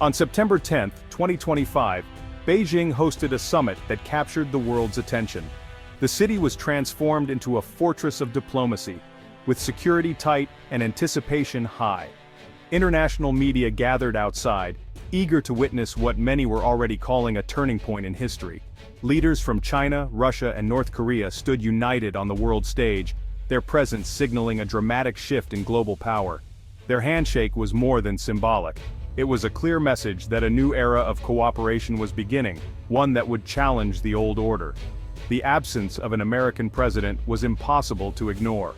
On September 10, 2025, Beijing hosted a summit that captured the world's attention. The city was transformed into a fortress of diplomacy, with security tight and anticipation high. International media gathered outside, eager to witness what many were already calling a turning point in history. Leaders from China, Russia, and North Korea stood united on the world stage, their presence signaling a dramatic shift in global power. Their handshake was more than symbolic. It was a clear message that a new era of cooperation was beginning, one that would challenge the old order. The absence of an American president was impossible to ignore.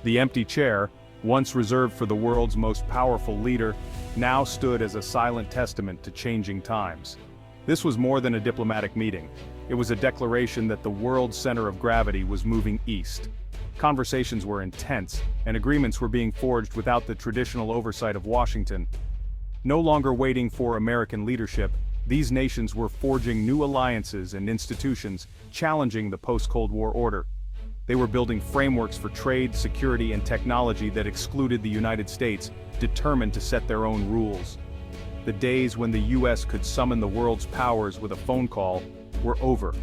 The empty chair, once reserved for the world's most powerful leader, now stood as a silent testament to changing times. This was more than a diplomatic meeting. It was a declaration that the world's center of gravity was moving east. Conversations were intense, and agreements were being forged without the traditional oversight of Washington. No longer waiting for American leadership, these nations were forging new alliances and institutions, challenging the post-Cold War order. They were building frameworks for trade, security, and technology that excluded the United States, determined to set their own rules. The days when the US could summon the world's powers with a phone call were over.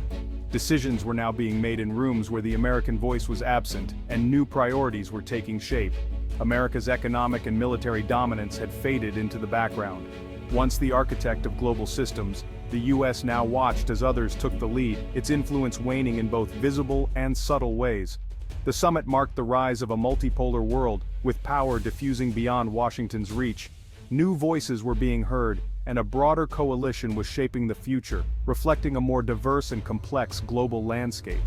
Decisions were now being made in rooms where the American voice was absent, and new priorities were taking shape. America's economic and military dominance had faded into the background. Once the architect of global systems, the US now watched as others took the lead, its influence waning in both visible and subtle ways. The summit marked the rise of a multipolar world, with power diffusing beyond Washington's reach. New voices were being heard, and a broader coalition was shaping the future, reflecting a more diverse and complex global landscape.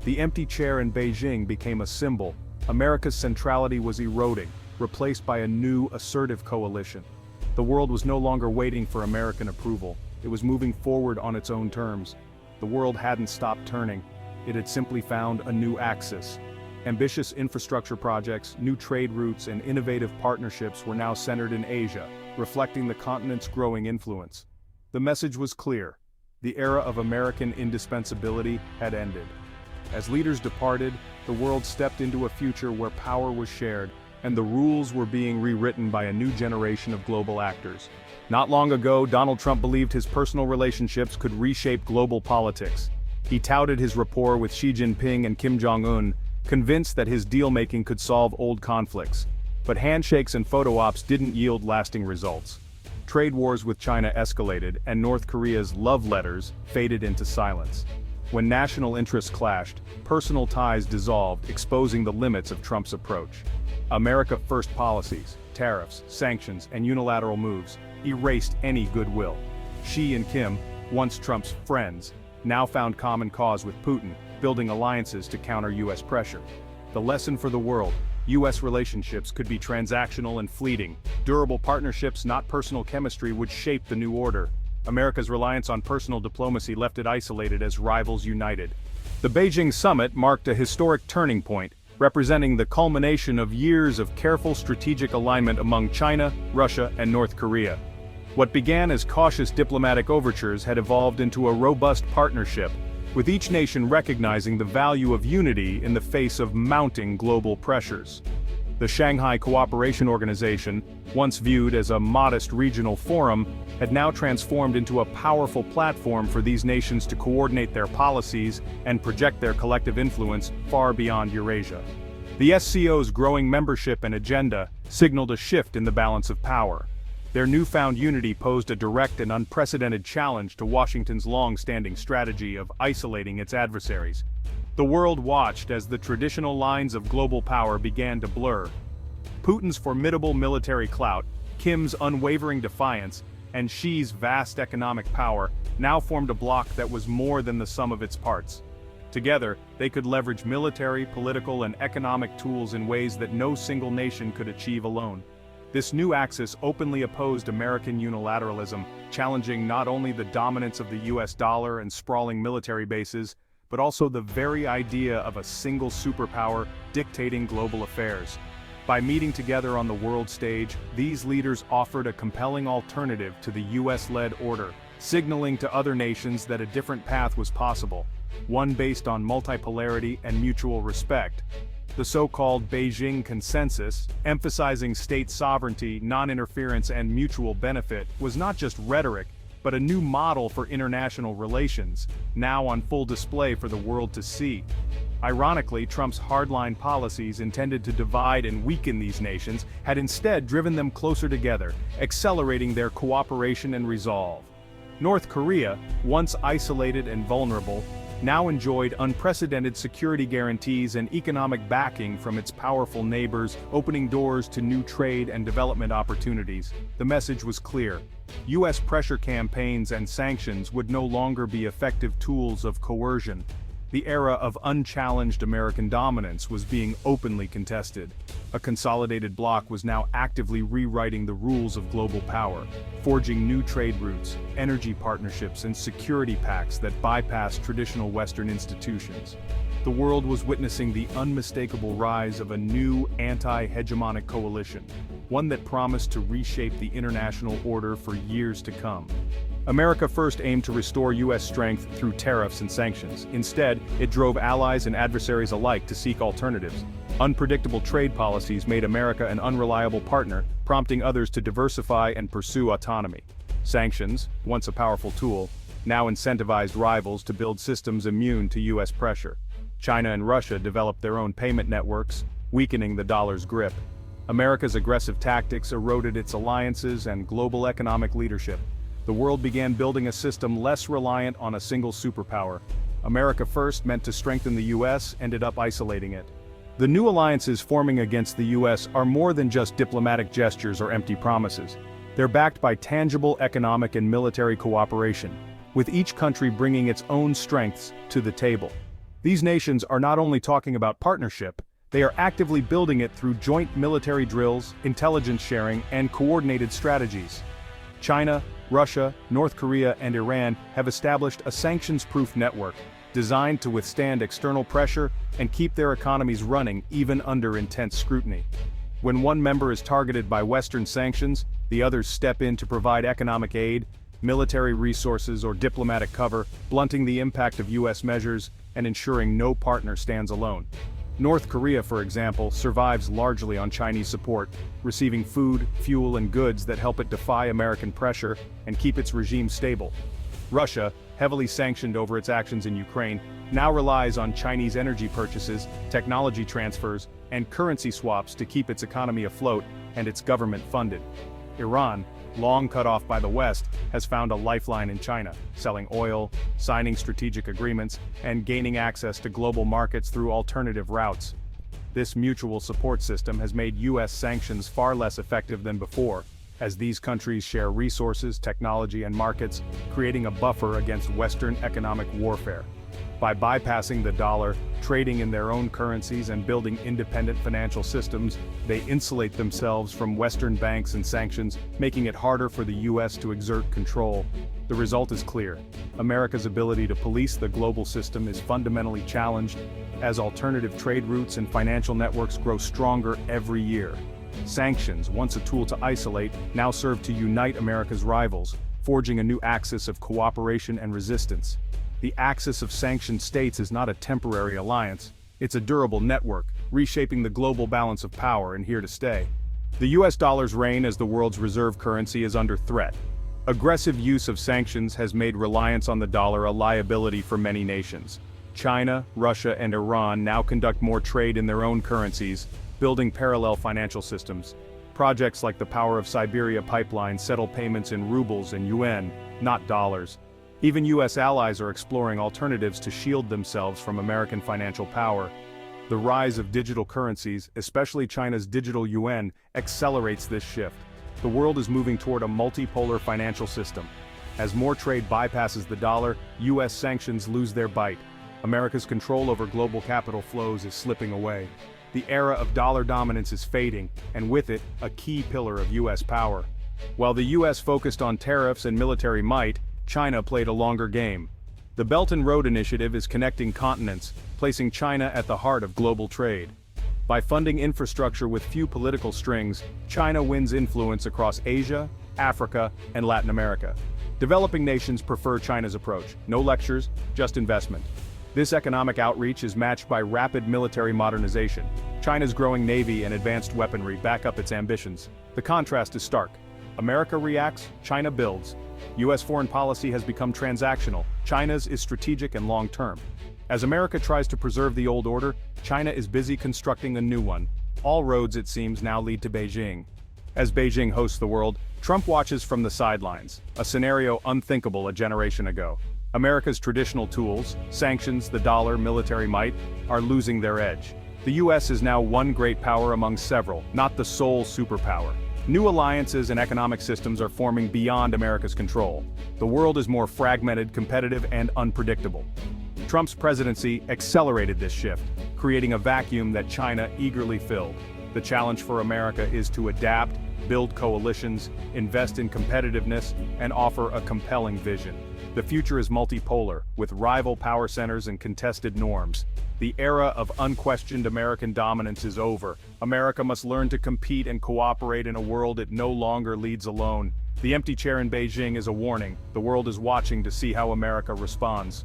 The empty chair in Beijing became a symbol. America's centrality was eroding, replaced by a new, assertive coalition. The world was no longer waiting for American approval. It was moving forward on its own terms. The world hadn't stopped turning. It had simply found a new axis. Ambitious infrastructure projects, new trade routes, and innovative partnerships were now centered in Asia, reflecting the continent's growing influence. The message was clear. The era of American indispensability had ended. As leaders departed, the world stepped into a future where power was shared, and the rules were being rewritten by a new generation of global actors. Not long ago, Donald Trump believed his personal relationships could reshape global politics. He touted his rapport with Xi Jinping and Kim Jong-un, convinced that his deal-making could solve old conflicts. But handshakes and photo ops didn't yield lasting results. Trade wars with China escalated, and North Korea's love letters faded into silence. When national interests clashed, personal ties dissolved, exposing the limits of Trump's approach. America First policies, tariffs, sanctions, and unilateral moves erased any goodwill. Xi and Kim, once Trump's friends, now found common cause with Putin, building alliances to counter US pressure. The lesson for the world: US relationships could be transactional and fleeting. Durable partnerships, not personal chemistry, would shape the new order. America's reliance on personal diplomacy left it isolated as rivals united. The Beijing summit marked a historic turning point, representing the culmination of years of careful strategic alignment among China, Russia, and North Korea. What began as cautious diplomatic overtures had evolved into a robust partnership, with each nation recognizing the value of unity in the face of mounting global pressures. The Shanghai Cooperation Organization, once viewed as a modest regional forum, had now transformed into a powerful platform for these nations to coordinate their policies and project their collective influence far beyond Eurasia. The SCO's growing membership and agenda signaled a shift in the balance of power. Their newfound unity posed a direct and unprecedented challenge to Washington's long-standing strategy of isolating its adversaries. The world watched as the traditional lines of global power began to blur. Putin's formidable military clout, Kim's unwavering defiance, and Xi's vast economic power now formed a bloc that was more than the sum of its parts. Together, they could leverage military, political, and economic tools in ways that no single nation could achieve alone. This new axis openly opposed American unilateralism, challenging not only the dominance of the US dollar and sprawling military bases, but also the very idea of a single superpower dictating global affairs. By meeting together on the world stage, these leaders offered a compelling alternative to the US-led order, signaling to other nations that a different path was possible, one based on multipolarity and mutual respect. The so-called Beijing Consensus, emphasizing state sovereignty, non-interference, and mutual benefit, was not just rhetoric, but a new model for international relations, now on full display for the world to see. Ironically, Trump's hardline policies intended to divide and weaken these nations had instead driven them closer together, accelerating their cooperation and resolve. North Korea, once isolated and vulnerable, now enjoyed unprecedented security guarantees and economic backing from its powerful neighbors, opening doors to new trade and development opportunities. The message was clear. U.S. pressure campaigns and sanctions would no longer be effective tools of coercion. The era of unchallenged American dominance was being openly contested. A consolidated bloc was now actively rewriting the rules of global power, forging new trade routes, energy partnerships, and security pacts that bypassed traditional Western institutions. The world was witnessing the unmistakable rise of a new anti-hegemonic coalition, one that promised to reshape the international order for years to come. America first aimed to restore U.S. strength through tariffs and sanctions. Instead, it drove allies and adversaries alike to seek alternatives. Unpredictable trade policies made America an unreliable partner, prompting others to diversify and pursue autonomy. Sanctions, once a powerful tool, now incentivized rivals to build systems immune to U.S. pressure. China and Russia developed their own payment networks, weakening the dollar's grip. America's aggressive tactics eroded its alliances and global economic leadership. The world began building a system less reliant on a single superpower. America first, meant to strengthen the U.S., ended up isolating it. The new alliances forming against the U.S. are more than just diplomatic gestures or empty promises. They're backed by tangible economic and military cooperation, with each country bringing its own strengths to the table. These nations are not only talking about partnership, they are actively building it through joint military drills, intelligence sharing, and coordinated strategies. China, Russia, North Korea, and Iran have established a sanctions-proof network designed to withstand external pressure and keep their economies running even under intense scrutiny. When one member is targeted by Western sanctions, the others step in to provide economic aid, military resources, or diplomatic cover, blunting the impact of U.S. measures and ensuring no partner stands alone. North Korea, for example, survives largely on Chinese support, receiving food, fuel, and goods that help it defy American pressure and keep its regime stable. Russia, heavily sanctioned over its actions in Ukraine, now relies on Chinese energy purchases, technology transfers, and currency swaps to keep its economy afloat and its government funded. Iran, long cut off by the West, has found a lifeline in China, selling oil, signing strategic agreements, and gaining access to global markets through alternative routes. This mutual support system has made U.S. sanctions far less effective than before, as these countries share resources, technology, and markets, creating a buffer against Western economic warfare. By bypassing the dollar, trading in their own currencies, and building independent financial systems, they insulate themselves from Western banks and sanctions, making it harder for the U.S. to exert control. The result is clear. America's ability to police the global system is fundamentally challenged, as alternative trade routes and financial networks grow stronger every year. Sanctions, once a tool to isolate, now serve to unite America's rivals, forging a new axis of cooperation and resistance. The axis of sanctioned states is not a temporary alliance, it's a durable network, reshaping the global balance of power and here to stay. The US dollar's reign as the world's reserve currency is under threat. Aggressive use of sanctions has made reliance on the dollar a liability for many nations. China, Russia, and Iran now conduct more trade in their own currencies, building parallel financial systems. Projects like the Power of Siberia pipeline settle payments in rubles and yuan, not dollars. Even U.S. allies are exploring alternatives to shield themselves from American financial power. The rise of digital currencies, especially China's digital yuan, accelerates this shift. The world is moving toward a multipolar financial system. As more trade bypasses the dollar, U.S. sanctions lose their bite. America's control over global capital flows is slipping away. The era of dollar dominance is fading, and with it, a key pillar of U.S. power. While the U.S. focused on tariffs and military might, China played a longer game. The Belt and Road Initiative is connecting continents, placing China at the heart of global trade. By funding infrastructure with few political strings, China wins influence across Asia, Africa, and Latin America. Developing nations prefer China's approach: no lectures, just investment. This economic outreach is matched by rapid military modernization. China's growing navy and advanced weaponry back up its ambitions. The contrast is stark. America reacts, China builds. US foreign policy has become transactional, China's is strategic and long-term. As America tries to preserve the old order, China is busy constructing a new one. All roads, it seems, now lead to Beijing. As Beijing hosts the world, Trump watches from the sidelines, a scenario unthinkable a generation ago. America's traditional tools, sanctions, the dollar, military might, are losing their edge. The US is now one great power among several, not the sole superpower. New alliances and economic systems are forming beyond America's control. The world is more fragmented, competitive, and unpredictable. Trump's presidency accelerated this shift, creating a vacuum that China eagerly filled. The challenge for America is to adapt, build coalitions, invest in competitiveness, and offer a compelling vision. The future is multipolar, with rival power centers and contested norms. The era of unquestioned American dominance is over. America must learn to compete and cooperate in a world it no longer leads alone. The empty chair in Beijing is a warning. The world is watching to see how America responds.